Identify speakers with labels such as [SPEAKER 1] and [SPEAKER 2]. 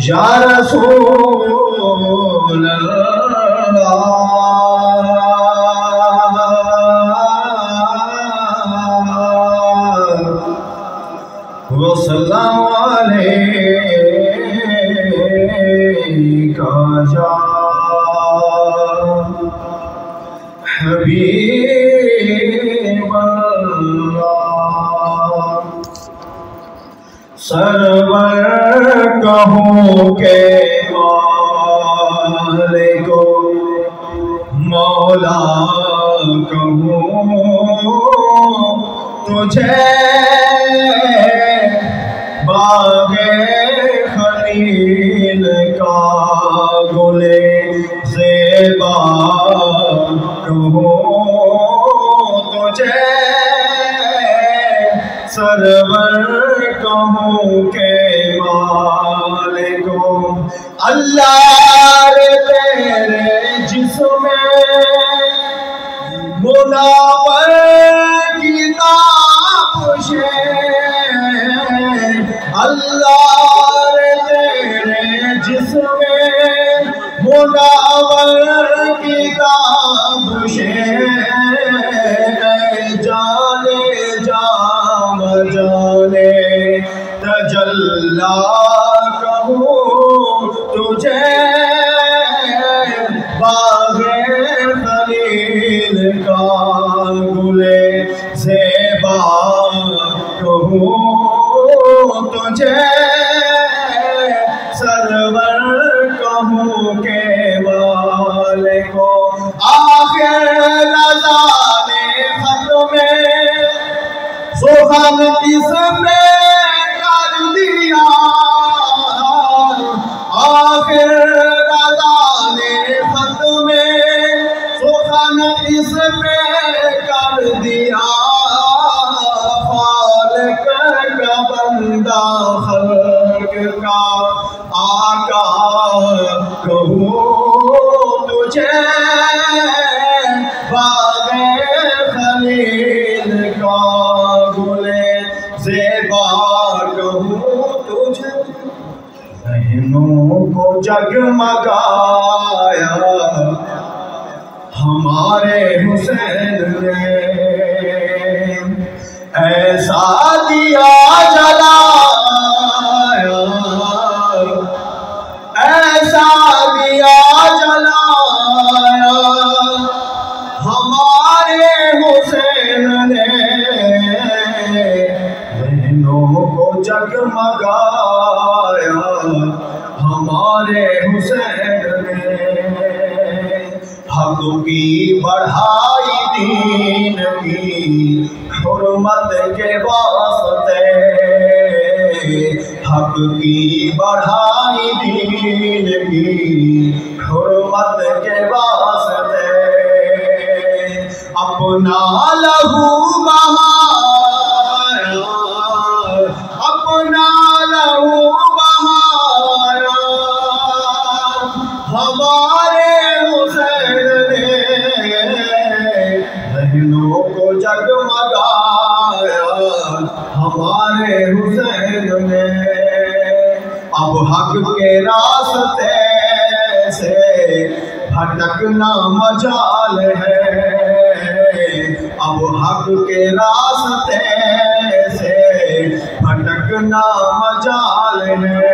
[SPEAKER 1] یا رسول اللہ وسلام علیکہ یا حبیب اللہ سرور کہوں کہ مالک مولا کہوں تجھے باغ خلیل کا گل زیبا کہوں تجھے سرور کہوں کہ مالک اللہ تیرے جسم منور کتاب سے اللہ تیرے جسم منور کتاب سے جانے جام جانے تجلا کہوں تجھے باغ خلیل کا گل زیبا کہوں تجھے سرور کہوں کہ مالک آخر لذان ختم سخن کس پہ کر دیا آخر لذان ختم سخن اس پہ کر دیا خالق کا بندہ خلق کا آقا کہوں تجھے باغ خلیل کا گل زیبا کہوں تجھے ذہنوں کو جگمگایا ہمارے حسین نے ایسا دیا جلایا ایسا دیا جلایا ہمارے حسین نے ذہنوں کو جگمگایا ہمارے حسین نے حق کی بڑھائی دین کی حرمت کے واسطے حق کی بڑھائی دین کی حرمت کے واسطے اپنا لہو بہایا اپنا لہو بہایا ہمارے حسین نے ذہنوں کو جگمگایا ہمارے حسین نے اب حق کے راستے سے بھٹکنا مجال ہے اب حق کے راستے سے بھٹکنا مجال ہے